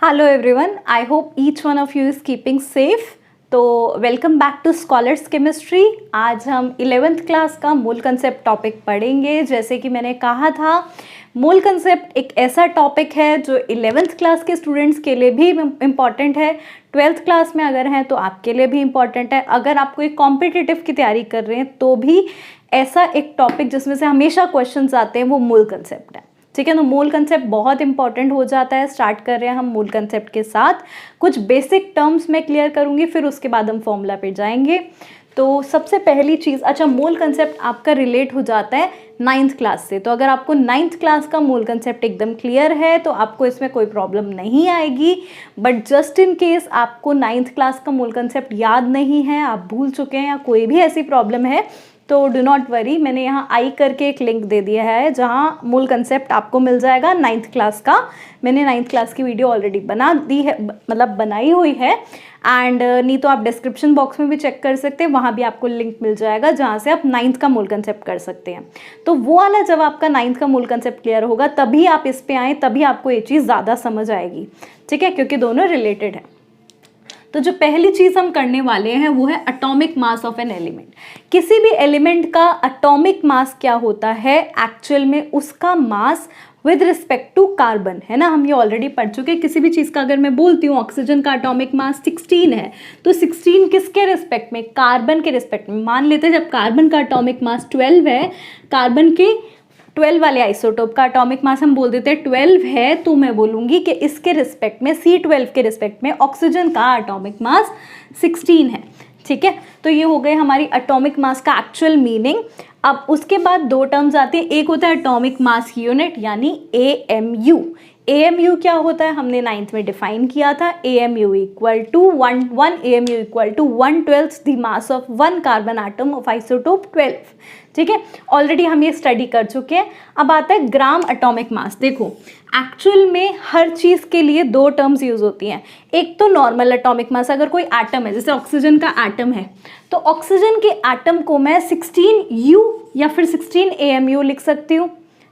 Hello everyone, I hope each one of you is keeping safe. तो welcome back to scholars chemistry. आज हम 11th class का मूल concept topic पढ़ेंगे। जैसे कि मैंने कहा था, मूल कंसेप्ट एक ऐसा टॉपिक है जो 11th क्लास के स्टूडेंट्स के लिए भी इम्पॉर्टेंट है, 12th क्लास में अगर हैं तो आपके लिए भी इम्पॉर्टेंट है। अगर आप कोई कॉम्पिटिटिव की तैयारी कर रहे हैं तो भी ऐसा एक टॉपिक जिसमें से हमेशा क्वेश्चंस आते हैं वो मूल कंसेप्ट है। ठीक है, तो मूल कंसेप्ट बहुत इंपॉर्टेंट हो जाता है। स्टार्ट कर रहे हैं हम मूल कंसेप्ट के साथ। कुछ बेसिक टर्म्स मैं क्लियर करूंगी, फिर उसके बाद हम फॉर्मूला पे जाएंगे। तो सबसे पहली चीज़, अच्छा मूल कंसेप्ट आपका रिलेट हो जाता है 9th क्लास से। तो अगर आपको 9th क्लास का मूल कंसेप्ट एकदम क्लियर है तो आपको इसमें कोई प्रॉब्लम नहीं आएगी। बट जस्ट इन केस आपको 9th क्लास का मूल कंसेप्ट याद नहीं है, आप भूल चुके हैं या कोई भी ऐसी प्रॉब्लम है, तो डू नॉट वरी, मैंने यहाँ आई करके एक लिंक दे दिया है जहाँ मूल कंसेप्ट आपको मिल जाएगा 9th क्लास का। मैंने 9th क्लास की वीडियो ऑलरेडी बना दी है, मतलब बनाई हुई है। एंड नहीं तो आप डिस्क्रिप्शन बॉक्स में भी चेक कर सकते हैं, वहाँ भी आपको लिंक मिल जाएगा जहाँ से आप 9th का मूल कंसेप्ट कर सकते हैं। तो वो वाला जब आपका 9th का मूल कंसेप्ट क्लियर होगा तभी आप इस पे आएँ, तभी आपको ये चीज़ ज़्यादा समझ आएगी। ठीक है, क्योंकि दोनों रिलेटेड है। तो जो पहली चीज़ हम करने वाले हैं वो है atomic mass of an element. किसी भी एलिमेंट का एटॉमिक मास क्या होता है, एक्चुअल में उसका mass with respect to carbon, है ना। हम ये ऑलरेडी पढ़ चुके हैं। किसी भी चीज़ का अगर मैं बोलती हूँ ऑक्सीजन का एटॉमिक मास 16 है, तो 16 किसके रिस्पेक्ट में, कार्बन के रिस्पेक्ट में। मान लेते हैं जब कार्बन का एटॉमिक मास 12 है, कार्बन के 12 वाले आइसोटोप का एटॉमिक मास हम बोल देते हैं 12 है, तो मैं बोलूँगी कि इसके रिस्पेक्ट में, C12 के रिस्पेक्ट में ऑक्सीजन का एटॉमिक मास 16 है। ठीक है, तो ये हो गए हमारी एटॉमिक मास का एक्चुअल मीनिंग। अब उसके बाद दो टर्म्स आते हैं, एक होता है एटॉमिक मास यूनिट यानी AMU। AMU क्या होता है, हमने 9th में डिफाइन किया था। AMU equal to 1 AMU equal to 1/12 the mass of 1 carbon atom of isotope 12। ठीक है, ऑलरेडी हम ये स्टडी कर चुके हैं। अब आता है ग्राम एटॉमिक मास। देखो एक्चुअल में हर चीज़ के लिए दो टर्म्स यूज होती हैं। एक तो नॉर्मल एटॉमिक मास, अगर कोई एटम है, जैसे ऑक्सीजन का एटम है, तो ऑक्सीजन के एटम को मैं 16U या फिर 16 AMU लिख सकती हूँ,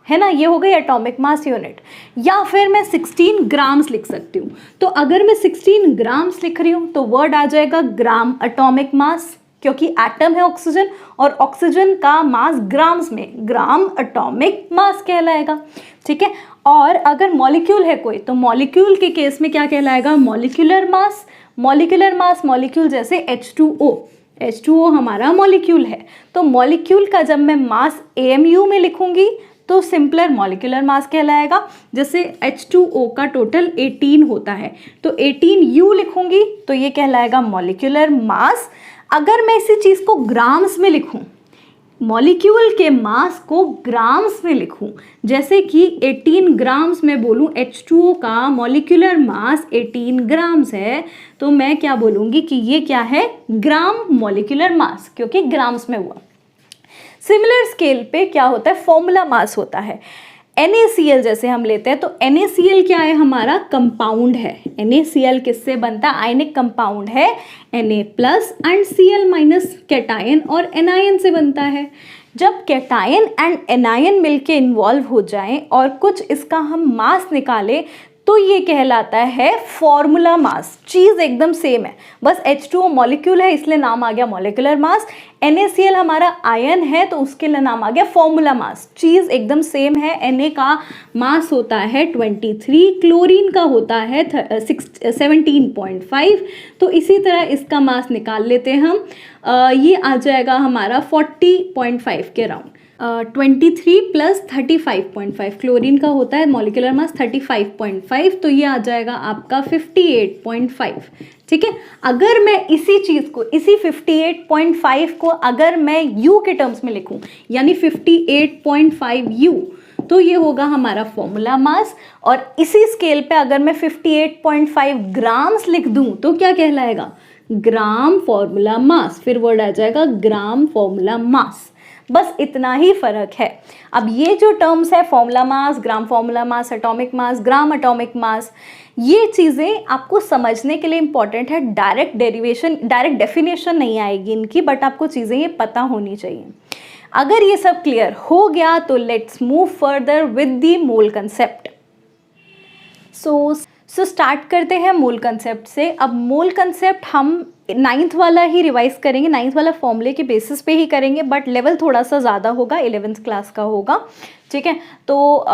है ना। ये हो गई एटॉमिक मास यूनिट। या फिर मैं 16 ग्राम्स लिख सकती हूँ। तो अगर मैं 16 ग्राम्स लिख रही हूँ तो वर्ड आ जाएगा ग्राम एटॉमिक मास, क्योंकि एटम है ऑक्सीजन और ऑक्सीजन का मास ग्राम्स में, ग्राम एटॉमिक मास कहलाएगा। ठीक है, और अगर मॉलिक्यूल है कोई, तो मॉलिक्यूल के केस में क्या कहलाएगा, molecular mass. Molecular mass, molecule जैसे H2O हमारा मॉलिक्यूल है, तो मॉलिक्यूल का जब मैं मास AMU में लिखूंगी तो सिंपलर मॉलिक्यूलर मास कहलाएगा। जैसे H2O का टोटल 18 होता है, तो 18U लिखूंगी तो ये कहलाएगा मॉलिक्यूलर मास। अगर मैं इसी चीज़ को ग्राम्स में लिखूं, मॉलिक्यूल के मास को ग्राम्स में लिखूं, जैसे कि 18 ग्राम्स में बोलूं H2O का मॉलिक्यूलर मास 18 ग्राम्स है, तो मैं क्या बोलूँगी कि ये क्या है, ग्राम मॉलिक्यूलर मास, क्योंकि ग्राम्स में हुआ। सिमिलर स्केल पे क्या होता है, फॉर्मूला मास होता है। NaCl जैसे हम लेते हैं, तो NaCl क्या है, हमारा कंपाउंड है। NaCl किससे बनता है, आयनिक कंपाउंड है। Na+ एंड Cl- कैटायन और एनायन से बनता है। जब कैटायन एंड एनायन मिलके इन्वॉल्व हो जाएं और कुछ इसका हम मास निकालें तो ये कहलाता है फॉर्मूला मास। चीज़ एकदम सेम है, बस H2O मॉलिक्यूल है इसलिए नाम आ गया मॉलिक्यूलर मास। NaCl हमारा आयन है तो उसके लिए नाम आ गया फॉर्मूला मास। चीज़ एकदम सेम है। Na का मास होता है 23, क्लोरीन का होता है 17.5। तो इसी तरह इसका मास निकाल लेते हैं हम, ये आ जाएगा हमारा 40.5 के अराउंड। 23 + 35.5, क्लोरीन का होता है मॉलिक्यूलर मास 35.5, तो ये आ जाएगा आपका 58.5। ठीक है, अगर मैं इसी चीज़ को, इसी 58.5 को अगर मैं U के टर्म्स में लिखूं, यानी 58.5U, तो ये होगा हमारा फॉर्मूला मास। और इसी स्केल पे अगर मैं 58.5 ग्राम्स लिख दूं तो क्या कहलाएगा, ग्राम फॉर्मूला मास। फिर वर्ड आ जाएगा ग्राम फॉर्मूला मास। बस इतना ही फर्क है। अब ये जो टर्म्स है, formula mass, gram formula mass, atomic mass, gram atomic mass, ये चीज़ें आपको समझने के लिए इंपॉर्टेंट है। डायरेक्ट डेफिनेशन नहीं आएगी इनकी, बट आपको चीज़ें ये पता होनी चाहिए। अगर ये सब क्लियर हो गया तो let's move further with the मूल कंसेप्ट। सो स्टार्ट करते हैं मूल कंसेप्ट से। अब मूल कंसेप्ट हम 9th वाला ही रिवाइज करेंगे, 9th वाला फॉर्मूले के बेसिस पे ही करेंगे, बट लेवल थोड़ा सा ज़्यादा होगा, 11th क्लास का होगा, ठीक है। तो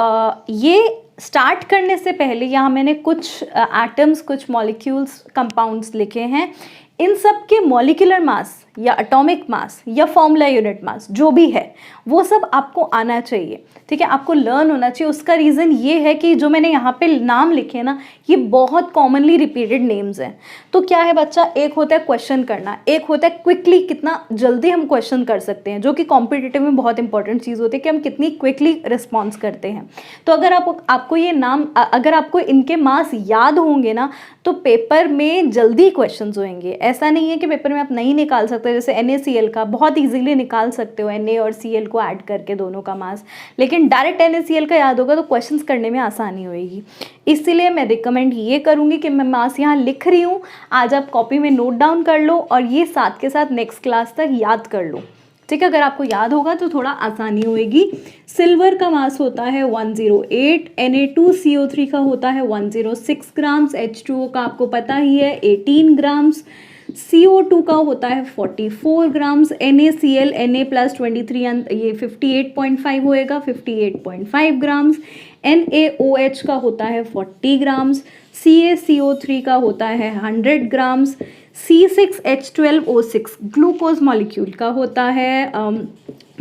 ये स्टार्ट करने से पहले यहाँ मैंने कुछ एटम्स, कुछ मॉलिक्यूल्स, कंपाउंड्स लिखे हैं। इन सब के मॉलिक्यूलर मास या एटॉमिक मास या फॉर्मूला यूनिट मास जो भी है वो सब आपको आना चाहिए, ठीक है, आपको लर्न होना चाहिए। उसका रीज़न ये है कि जो मैंने यहाँ पे नाम लिखे ना, ये बहुत कॉमनली रिपीटेड नेम्स हैं। तो क्या है बच्चा, एक होता है क्वेश्चन करना, एक होता है क्विकली कितना जल्दी हम क्वेश्चन कर सकते हैं, जो कि कॉम्पिटिटिव में बहुत इंपॉर्टेंट चीज़ होती है कि हम कितनी क्विकली रिस्पॉन्स करते हैं। तो अगर आपको ये नाम, अगर आपको इनके मास याद होंगे ना, तो पेपर में जल्दी क्वेश्चंस होंगे। ऐसा नहीं है कि पेपर में आप नहीं निकाल सकते, जैसे NaCl का बहुत इजीली निकाल सकते हो, Na और Cl को ऐड करके दोनों का मास, लेकिन डायरेक्ट NaCl का याद होगा तो क्वेश्चंस करने में आसानी होगी। इसीलिए मैं रिकमेंड ये करूँगी कि मैं मास यहाँ लिख रही हूँ, आज आप कॉपी में नोट डाउन कर लो और ये साथ के साथ नेक्स्ट क्लास तक याद कर लो, ठीक है। अगर आपको याद होगा तो थोड़ा आसानी होगी। सिल्वर का मास होता है 108, Na2CO3 का होता है 106 ग्राम्स, H2O का आपको पता ही है 18 ग्राम्स, CO2 का होता है 44 ग्राम्स, NaCl Na प्लस 23 ये 58.5 होएगा, 58.5 ग्राम्स, NaOH का होता है 40 ग्राम्स, CaCO3 का होता है 100 ग्राम्स, C6H12O6 ग्लूकोज मॉलिक्यूल का होता है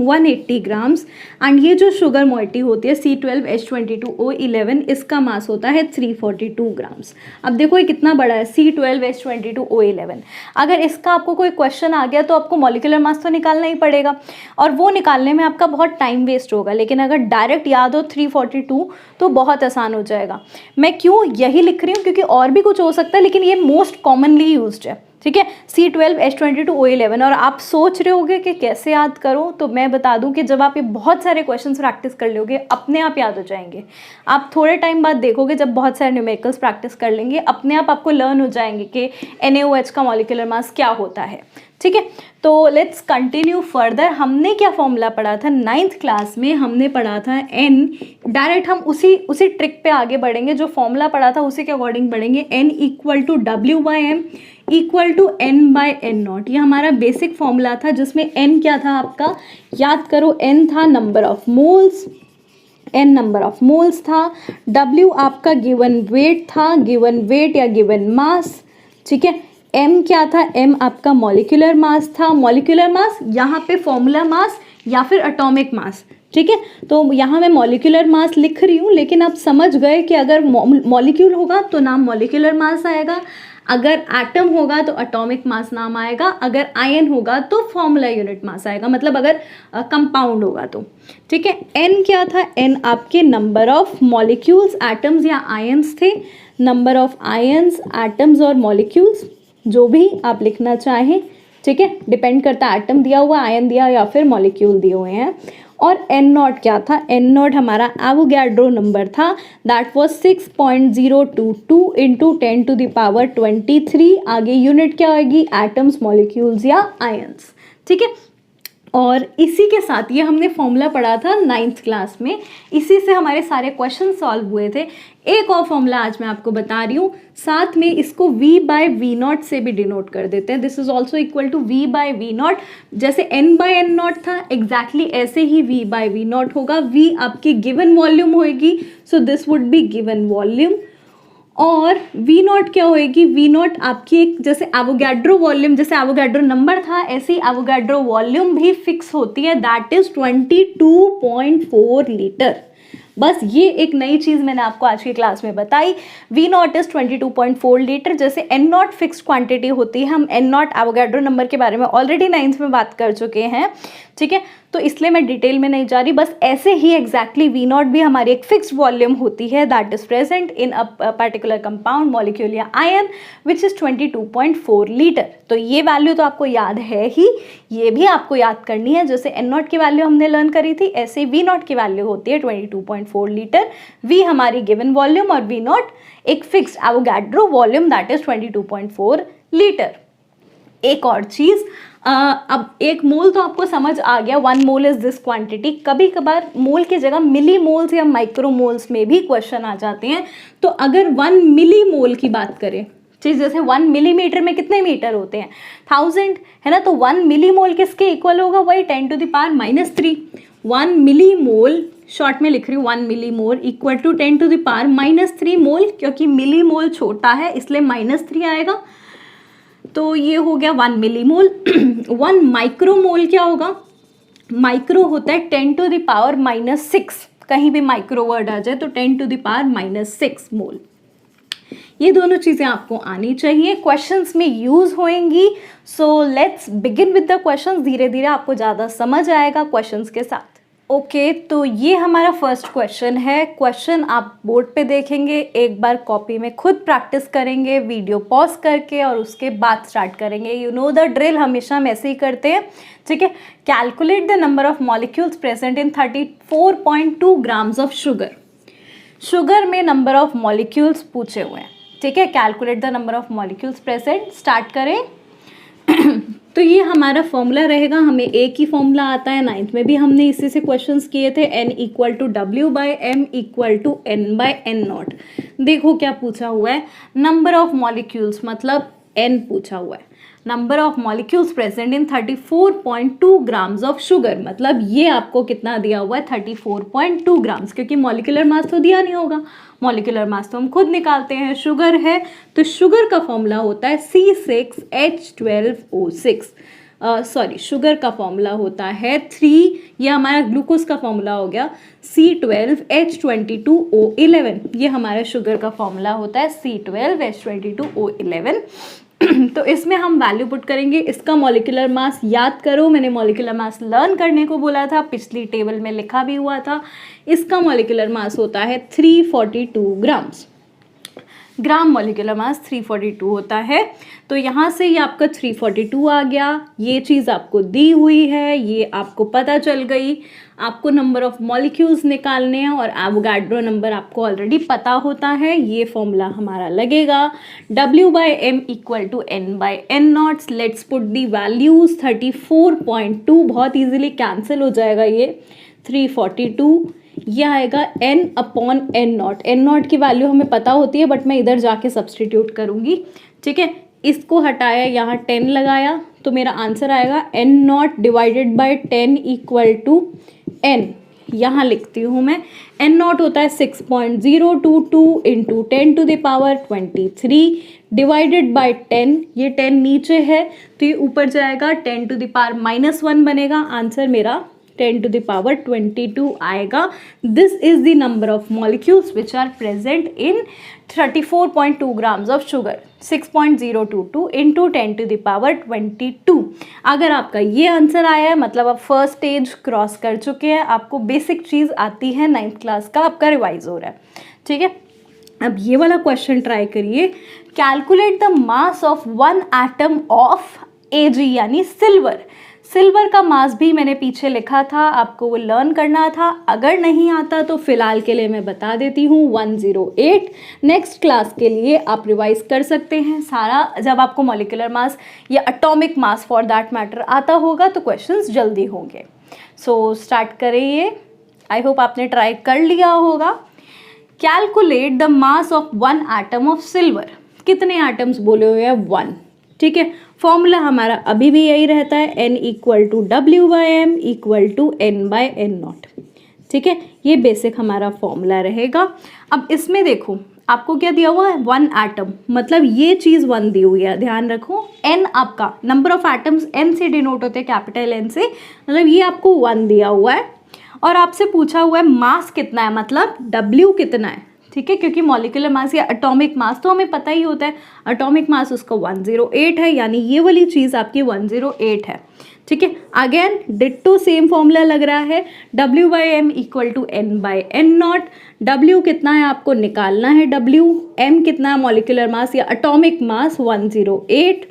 180 ग्राम्स, एंड ये जो शुगर मोइटी होती है C12H22O11, इसका मास होता है 342 ग्राम्स। अब देखो ये कितना बड़ा है, C12H22O11। अगर इसका आपको कोई क्वेश्चन आ गया तो आपको मॉलिक्यूलर मास तो निकालना ही पड़ेगा, और वो निकालने में आपका बहुत टाइम वेस्ट होगा। लेकिन अगर डायरेक्ट याद हो 342 तो बहुत आसान हो जाएगा। मैं क्यों यही लिख रही हूँ, क्योंकि और भी कुछ हो सकता है, लेकिन ये मोस्ट कॉमनली यूज्ड है, ठीक है, C12H22O11। और आप सोच रहे होगे कि कैसे याद करो, तो मैं बता दूं कि जब आप ये बहुत सारे क्वेश्चंस प्रैक्टिस कर लोगे अपने आप याद हो जाएंगे। आप थोड़े टाइम बाद देखोगे, जब बहुत सारे न्यूमेरिकल्स प्रैक्टिस कर लेंगे अपने आप आपको लर्न हो जाएंगे कि NaOH का मॉलिक्यूलर मास क्या होता है, ठीक है। तो लेट्स कंटिन्यू फर्दर। हमने क्या फॉर्मूला पढ़ा था 9th क्लास में, हमने पढ़ा था N। डायरेक्ट हम उसी ट्रिक पे आगे बढ़ेंगे, जो फॉर्मूला पढ़ा था उसी के अकॉर्डिंग बढ़ेंगे। N equal to W/M equal to N/N0। ये हमारा बेसिक फॉर्मूला था, जिसमें N क्या था आपका, याद करो, N था number of moles, N number of moles था, W आपका गिवन वेट था, गिवन वेट या गिवन मास, ठीक है। M क्या था, M आपका मॉलिक्यूलर मास था, मॉलिक्यूलर मास यहाँ पे फॉर्मूला मास या फिर एटॉमिक मास, ठीक है। तो यहाँ मैं मॉलिक्यूलर मास लिख रही हूँ, लेकिन आप समझ गए कि अगर मॉलिक्यूल होगा तो नाम मॉलिक्यूलर मास आएगा, अगर एटम होगा तो एटॉमिक मास नाम आएगा, अगर आयन होगा तो फॉर्मूला यूनिट मास आएगा, मतलब अगर कंपाउंड होगा तो, ठीक है। N क्या था, N आपके नंबर ऑफ मॉलिक्यूल्स, एटम्स या आयन्स थे, नंबर ऑफ आयन्स, एटम्स और मॉलिक्यूल्स, जो भी आप लिखना चाहें, ठीक है, डिपेंड करता है एटम दिया हुआ, आयन दिया या फिर मॉलिक्यूल दिए हुए हैं। और N0 क्या था, N0 हमारा एवोगैड्रो नंबर था, दैट वाज 6.022 इंटू 10⁻23। आगे यूनिट क्या होगी, एटम्स, मॉलिक्यूल्स या आयन्स, ठीक है। और इसी के साथ ये हमने फॉर्मूला पढ़ा था 9th क्लास में, इसी से हमारे सारे क्वेश्चन सॉल्व हुए थे। एक और फॉर्मूला आज मैं आपको बता रही हूँ, साथ में इसको V/V0 से भी डिनोट कर देते हैं। This is also equal to V/V0। जैसे N/N0 था, एग्जैक्टली ऐसे ही V/V0 होगा। V आपकी गिवन वॉल्यूम होगी, so this would be given volume. और V0 क्या होएगी, V0 आपकी एक, जैसे एवोगैड्रो वॉल्यूम, जैसे एवोगैड्रो नंबर था, ऐसी एवोगैड्रो वॉल्यूम भी फिक्स होती है, दैट इज 22.4 लीटर। बस ये एक नई चीज़ मैंने आपको आज की क्लास में बताई। V0 is 22.4 litre. जैसे N0 फिक्स्ड क्वांटिटी होती है, हम N0 एवोगैड्रो नंबर के बारे में ऑलरेडी 9th में बात कर चुके हैं, ठीक है, तो इसलिए मैं डिटेल में नहीं जा रही। बस ऐसे ही एग्जैक्टली V0 भी हमारी एक फिक्स्ड वॉल्यूम होती है, that is present in a particular compound, molecule या आयन, विच इज 22.4 लीटर। तो ये वैल्यू तो आपको याद है ही, ये भी आपको याद करनी है। जैसे N0 की वैल्यू हमने लर्न करी थी, ऐसे V0 की वैल्यू होती है 22.4 लीटर। V हमारी गिवन वॉल्यूम और V0 एक fixed Avogadro volume, that is 22.4 litre. एक और चीज़, अब एक मोल तो आपको समझ आ गया, 1 मोल इज दिस क्वांटिटी। कभी कभार मोल की जगह मिली मोल्स या माइक्रो मोल्स में भी क्वेश्चन आ जाते हैं। तो अगर 1 मिली मोल की बात करें, चीज जैसे 1 मिलीमीटर में कितने मीटर होते हैं, 1000 है ना, तो 1 मिली मोल किसके इक्वल होगा, वही 10⁻³ 1 मिली मोल, शॉर्ट में लिख रही हूँ 1 मिली मोल इक्वल टू 10⁻³ मोल, क्योंकि मिली मोल छोटा है इसलिए -3 आएगा, तो ये हो गया 1 मिली मोल। 1 माइक्रो मोल क्या होगा, माइक्रो होता है 10⁻⁻6, कहीं भी माइक्रो वर्ड आ जाए तो 10⁻⁻6 मोल। ये दोनों चीज़ें आपको आनी चाहिए, क्वेश्चंस में यूज़ होएंगी। So let's begin with the questions, धीरे धीरे आपको ज़्यादा समझ आएगा क्वेश्चंस के साथ। ओके, तो ये हमारा फर्स्ट क्वेश्चन है। क्वेश्चन आप बोर्ड पे देखेंगे, एक बार कॉपी में खुद प्रैक्टिस करेंगे वीडियो पॉज करके और उसके बाद स्टार्ट करेंगे। यू नो द ड्रिल, हमेशा हम ऐसे ही करते हैं, ठीक है। Calculate the number of molecules present in 34.2 grams of sugar. Sugar में नंबर ऑफ मॉलिक्यूल्स पूछे हुए हैं, ठीक है। Calculate the number of molecules present, start करें। तो ये हमारा फॉर्मूला रहेगा, हमें एक ही फॉर्मूला आता है, 9th में भी हमने इसी से क्वेश्चंस किए थे, n = W/m = n/n0। देखो क्या पूछा हुआ है, नंबर ऑफ मॉलिक्यूल्स मतलब n पूछा हुआ है, number of molecules present in 34.2 grams of sugar, मतलब ये आपको कितना दिया हुआ है 34.2 ग्राम्स, क्योंकि मॉलिक्यूलर मास तो दिया नहीं होगा, मॉलिक्यूलर मास तो हम खुद निकालते हैं। शुगर है तो शुगर का फॉर्मूला होता है C6H12O6, सॉरी शुगर का फॉर्मूला होता है 3, ये हमारा ग्लूकोज का फॉर्मूला हो गया C12H22O11, ये हमारा शुगर का फॉर्मूला होता है C12H22O11। तो इसमें हम वैल्यू पुट करेंगे, इसका मॉलिक्यूलर मास याद करो, मैंने मॉलिक्यूलर मास लर्न करने को बोला था, पिछली टेबल में लिखा भी हुआ था। इसका मॉलिक्यूलर मास होता है 342 ग्राम्स, ग्राम मॉलिक्यूलर मास 342 होता है। तो यहाँ से ये आपका 342 आ गया, ये चीज़ आपको दी हुई है, ये आपको पता चल गई। आपको नंबर ऑफ मॉलिक्यूल्स निकालने हैं और एवोगाड्रो नंबर आपको ऑलरेडी पता होता है, ये फॉर्मूला हमारा लगेगा W/m = n/n0। Let's put the values, 34.2 बहुत इजीली कैंसिल हो जाएगा, ये 342, ये आएगा n/n0। n0 की वैल्यू हमें पता होती है बट मैं इधर जाके सब्सटीट्यूट करूँगी, ठीक है। इसको हटाया, यहाँ 10 लगाया, तो मेरा आंसर आएगा n0 / 10 = n। यहाँ लिखती हूँ मैं, n0 होता है 6.022 × 10⁻23 डिवाइडेड बाय 10, ये 10 नीचे है तो ये ऊपर जाएगा, 10⁻⁻1 बनेगा, आंसर मेरा 10⁻22 आएगा। This is the number of molecules which are present in 34.2 grams of sugar, 6.022 × 10⁻22। अगर आपका ये आंसर आया है मतलब आप फर्स्ट स्टेज क्रॉस कर चुके हैं, आपको बेसिक चीज़ आती है, 9th क्लास का आपका रिवाइज हो रहा है, ठीक है। अब ये वाला क्वेश्चन ट्राई करिए, calculate the mass of 1 atom of Ag यानी सिल्वर। सिल्वर का मास भी मैंने पीछे लिखा था, आपको वो लर्न करना था, अगर नहीं आता तो फिलहाल के लिए मैं बता देती हूँ 108। नेक्स्ट क्लास के लिए आप रिवाइज कर सकते हैं सारा, जब आपको मॉलिक्यूलर मास या atomic mass for that matter आता होगा तो क्वेश्चंस जल्दी होंगे। सो स्टार्ट करिए, आई होप आपने ट्राई कर लिया होगा। Calculate the mass of 1 atom of silver, कितने एटम्स बोले हुए हैं 1, ठीक है। फॉर्मूला हमारा अभी भी यही रहता है, n = W/m = n/n0, ठीक है। ये बेसिक हमारा फॉर्मूला रहेगा। अब इसमें देखो आपको क्या दिया हुआ है 1 एटम, मतलब ये चीज़ 1 दी हुई है, ध्यान रखो। n आपका नंबर ऑफ एटम्स n से डिनोट होते हैं, कैपिटल N से, मतलब ये आपको 1 दिया हुआ है और आपसे पूछा हुआ है मास कितना है, मतलब W कितना है, ठीक है। क्योंकि मॉलिक्यूलर मास या एटॉमिक मास तो हमें पता ही होता है, एटॉमिक मास उसका 108 है, यानी ये वाली चीज़ आपकी 108 है, ठीक है। अगेन डिट्टो सेम फॉर्मूला लग रहा है, W/m = n/n0। W कितना है आपको निकालना है, W, m कितना है मॉलिक्यूलर मास या एटॉमिक मास 108,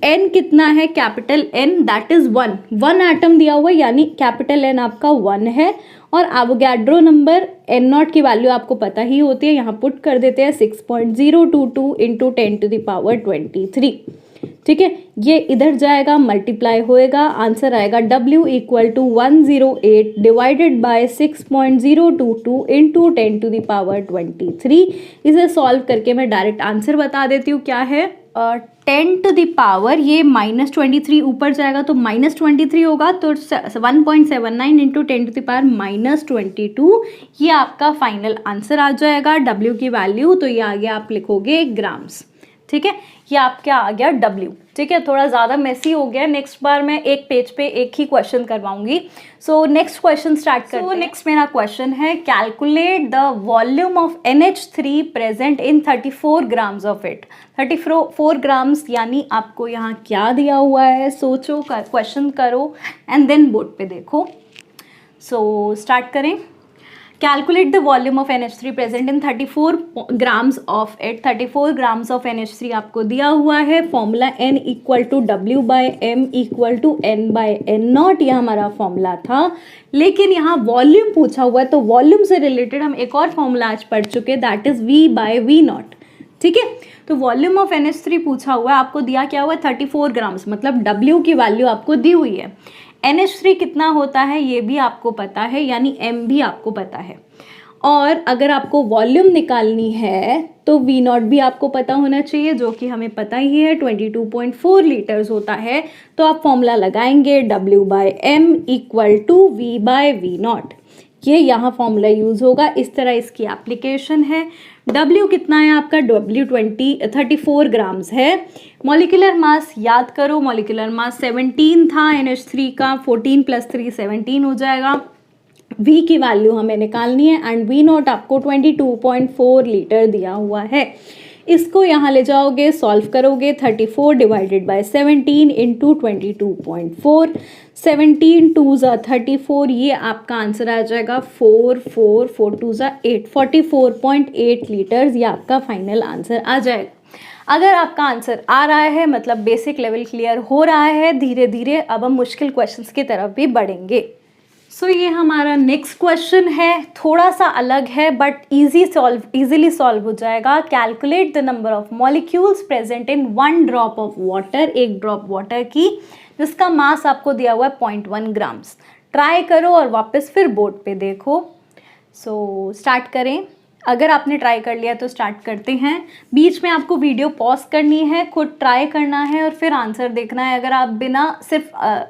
n कितना है capital N that is 1 atom दिया हुआ है, यानी कैपिटल N आपका 1 है। और एवोगाड्रो नंबर n0 की वैल्यू आपको पता ही होती है, यहाँ पुट कर देते हैं 6.022 × 10⁻23। ठीक है, ये इधर जाएगा, मल्टीप्लाई होएगा, आंसर आएगा W equal to 108 divided by 6.022 into 10 to the power 23। इसे सॉल्व करके मैं डायरेक्ट आंसर बता देती हूँ क्या है। 10 टू द पावर, ये -23 ऊपर जाएगा तो -23 होगा, तो 1.79 इंटू 10 टू द पावर -22, ये आपका फाइनल आंसर आ जाएगा। W की वैल्यू तो ये आगे आप लिखोगे ग्राम्स। ठीक है, ये आपका आ गया W। ठीक है, थोड़ा ज़्यादा मेसी हो गया, नेक्स्ट बार मैं एक पेज पे एक ही क्वेश्चन करवाऊंगी। सो नेक्स्ट क्वेश्चन स्टार्ट करते हैं। नेक्स्ट मेरा क्वेश्चन है, calculate the volume of NH3 present in 34 grams of it. 34 grams यानी आपको यहाँ क्या दिया हुआ है, सोचो, क्वेश्चन करो एंड देन बोर्ड पे देखो। सो स्टार्ट करें। Calculate the volume of NH3 present in 34 grams of it. 34 grams of NH3 आपको दिया हुआ है। Formula N equal to W by M equal to N by N0, यह हमारा फॉर्मूला था। लेकिन यहाँ वॉल्यूम पूछा हुआ है, तो वॉल्यूम से रिलेटेड हम एक और फॉर्मूला आज पढ़ चुके, that is V by V0। ठीक है, तो वॉल्यूम ऑफ NH3 पूछा हुआ है, आपको दिया क्या हुआ है 34 ग्राम्स, मतलब W की वैल्यू आपको दी हुई है। NH3 कितना होता है ये भी आपको पता है, यानी M भी आपको पता है। और अगर आपको वॉल्यूम निकालनी है तो V0 भी आपको पता होना चाहिए, जो कि हमें पता ही है 22.4 लीटर्स होता है। तो आप फॉर्मूला लगाएंगे W by M equal to V by V0, ये यहाँ फॉर्मूला यूज़ होगा। इस तरह इसकी एप्लीकेशन है। W कितना है आपका, W 34 ग्राम्स है। मॉलिक्यूलर मास याद करो, मॉलिक्यूलर मास 17 था NH3 का, 14 + 3 17 हो जाएगा। V की वैल्यू हमें निकालनी है एंड V0 आपको 22.4 लीटर दिया हुआ है। इसको यहाँ ले जाओगे, सॉल्व करोगे, 34 डिवाइडेड बाय 17 इंटू 22.4, 17 2 ज़ा 34, ये आपका आंसर आ जाएगा 4 4 4 2 ज़ा 8, 44.8 लीटर्स, ये आपका फाइनल आंसर आ जाएगा। अगर आपका आंसर आ रहा है मतलब बेसिक लेवल क्लियर हो रहा है, धीरे धीरे अब हम मुश्किल क्वेश्चंस की तरफ भी बढ़ेंगे। सो ये हमारा नेक्स्ट क्वेश्चन है, थोड़ा सा अलग है बट इजीली सॉल्व हो जाएगा। Calculate the number of molecules present in 1 drop of water, एक ड्रॉप वाटर की, जिसका मास आपको दिया हुआ है 0.1 ग्राम्स। ट्राई करो और वापस फिर बोर्ड पे देखो। सो स्टार्ट करें। अगर आपने ट्राई कर लिया तो स्टार्ट करते हैं। बीच में आपको वीडियो पॉज करनी है, खुद ट्राई करना है और फिर आंसर देखना है। अगर आप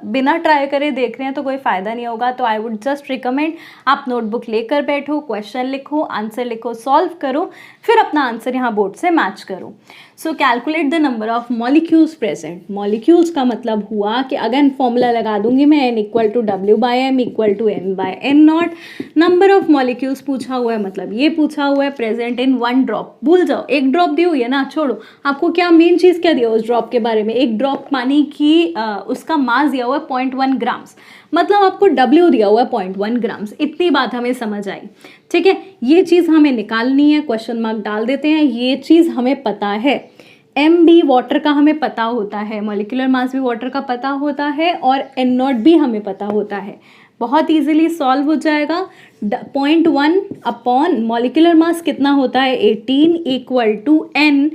बिना ट्राई करे देख रहे हैं तो कोई फ़ायदा नहीं होगा। तो आई वुड जस्ट रिकमेंड आप नोटबुक लेकर बैठो, क्वेश्चन लिखो, आंसर लिखो, सॉल्व करो, फिर अपना आंसर यहाँ बोर्ड से मैच करो। सो calculate the number of molecules present. Molecules का मतलब हुआ कि अगर फॉर्मूला लगा दूंगी मैं, N equal to W by M equal to N by N0। Number of molecules पूछा हुआ है, मतलब ये पूछा हुआ है प्रेजेंट इन 1 ड्रॉप। भूल जाओ, एक ड्रॉप दी हुई है ना, छोड़ो। आपको क्या मेन चीज़ क्या दिया उस ड्रॉप के बारे में, एक ड्रॉप पानी की उसका मास दिया हुआ है 0.1 ग्राम्स, मतलब आपको W दिया हुआ है 0.1 ग्राम्स। इतनी बात हमें समझ आई। ठीक है, ये चीज़ हमें निकालनी है, क्वेश्चन मार्क डाल देते हैं। ये चीज़ हमें पता है, M भी वाटर का हमें पता होता है, मॉलिक्यूलर मास भी वाटर का पता होता है और N0 भी हमें पता होता है। बहुत इजीली सॉल्व हो जाएगा। 0.1 अपॉन मॉलिक्यूलर मास कितना होता है 18 इक्वल टू N,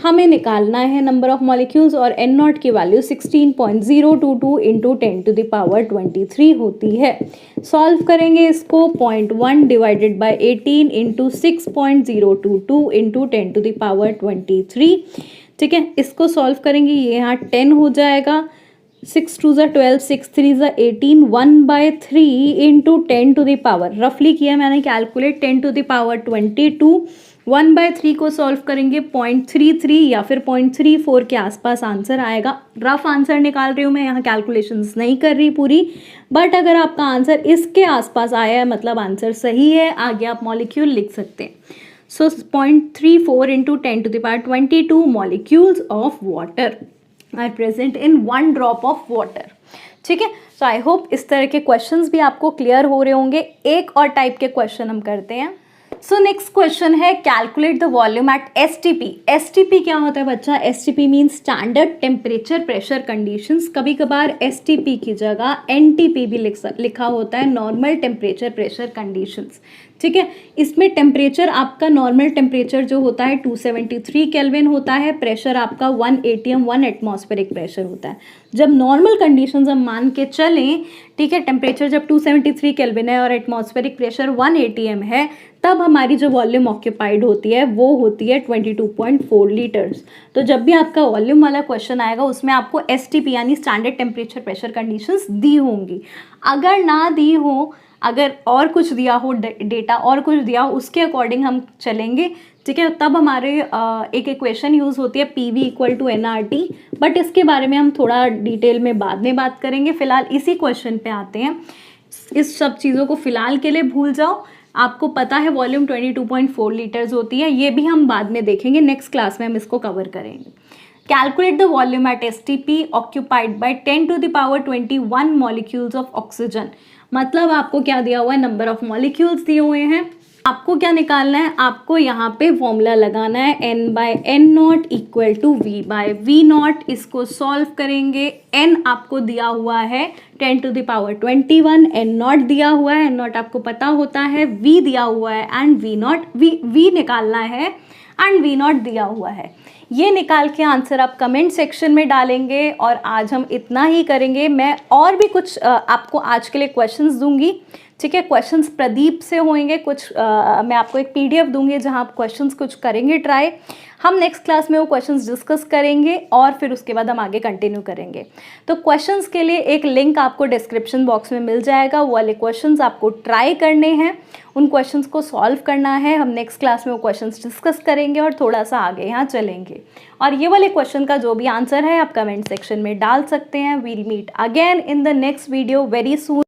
हमें निकालना है नंबर ऑफ मॉलिक्यूल्स और N0 की value 16.022 into 10 to the power 23 होती है। सॉल्व करेंगे इसको, 0.1 divided by 18 into 6.022 into 10 to the power 23। ठीक है, इसको सॉल्व करेंगे, ये यहाँ 10 हो जाएगा, 6 2 ज़ा 12, 6 3 ज़ा 18, 1/3 इंटू 10 टू द पावर, रफली किया मैंने कैलकुलेट, 10 टू द पावर 22। 1/3 को सॉल्व करेंगे 0.33 या फिर 0.34 के आसपास आंसर आएगा। रफ आंसर निकाल रही हूँ मैं, यहाँ कैलकुलेशंस नहीं कर रही पूरी, बट अगर आपका आंसर इसके आसपास आया है मतलब आंसर सही है, आगे आप मॉलिक्यूल लिख सकते हैं। So 0.34 into 10 to the power 22 molecules of water are present in 1 drop of water. ठीक है, सो आई होप इस तरह के क्वेश्चंस भी आपको क्लियर हो रहे होंगे। एक और टाइप के क्वेश्चन हम करते हैं। सो नेक्स्ट क्वेश्चन है calculate the volume at STP. STP क्या होता है बच्चा? STP mean standard temperature pressure conditions. कभी कभार एसटीपी की जगह एनटीपी भी लिखा होता है, नॉर्मल टेम्परेचर प्रेशर कंडीशंस। ठीक है, इसमें टेम्परेचर आपका नॉर्मल टेम्परेचर जो होता है 273 केल्विन होता है, प्रेशर आपका 1 atm 1 एटमॉस्फेरिक प्रेशर होता है। जब नॉर्मल कंडीशंस हम मान के चलें, ठीक है, टेम्परेचर जब 273 केल्विन है और एटमॉस्फेरिक प्रेशर 1 atm है, तब हमारी जो वॉल्यूम ऑक्यूपाइड होती है वो होती है 22.4 लीटर्स। तो जब भी आपका वॉल्यूम वाला क्वेश्चन आएगा उसमें आपको एसटीपी यानी स्टैंडर्ड टेम्परेचर प्रेशर कंडीशंस दी होंगी। अगर ना दी हो, अगर और कुछ दिया हो डेटा और कुछ दिया हो, उसके अकॉर्डिंग हम चलेंगे। ठीक है, तब हमारे एक इक्वेशन यूज़ होती है PV equal to NRT, but इसके बारे में हम थोड़ा डिटेल में बाद में बात करेंगे। फिलहाल इसी क्वेश्चन पे आते हैं। इस सब चीज़ों को फिलहाल के लिए भूल जाओ। आपको पता है वॉल्यूम 22.4 लीटर्स होती है, ये भी हम बाद में देखेंगे, नेक्स्ट क्लास में हम इसको कवर करेंगे। Calculate the volume at STP occupied by 10 to the power 21 molecules of oxygen. मतलब आपको क्या दिया हुआ है? नंबर ऑफ मॉलिक्यूल्स दिए हुए हैं। आपको क्या निकालना है? आपको यहाँ पे फॉर्मूला लगाना है N/N0 इक्वल टू V/V0। इसको सॉल्व करेंगे। N आपको दिया हुआ है 10 to the power 21, N0 दिया हुआ है, N0 आपको पता होता है, V दिया हुआ है एंड V0, V निकालना है एंड V0 दिया हुआ है। ये निकाल के आंसर आप कमेंट सेक्शन में डालेंगे और आज हम इतना ही करेंगे। मैं और भी कुछ आपको आज के लिए क्वेश्चंस दूंगी। ठीक है, क्वेश्चंस प्रदीप से होंगे कुछ, मैं आपको एक PDF दूंगी जहां आप क्वेश्चंस कुछ करेंगे ट्राई। हम नेक्स्ट क्लास में वो क्वेश्चंस डिस्कस करेंगे और फिर उसके बाद हम आगे कंटिन्यू करेंगे। तो क्वेश्चंस के लिए एक लिंक आपको डिस्क्रिप्शन बॉक्स में मिल जाएगा, वो वाले क्वेश्चंस आपको ट्राई करने हैं, उन क्वेश्चंस को सॉल्व करना है। हम नेक्स्ट क्लास में वो क्वेश्चंस डिस्कस करेंगे और थोड़ा सा आगे यहाँ चलेंगे। और ये वाले क्वेश्चन का जो भी आंसर है आप कमेंट सेक्शन में डाल सकते हैं। We'll meet again in the next video very soon.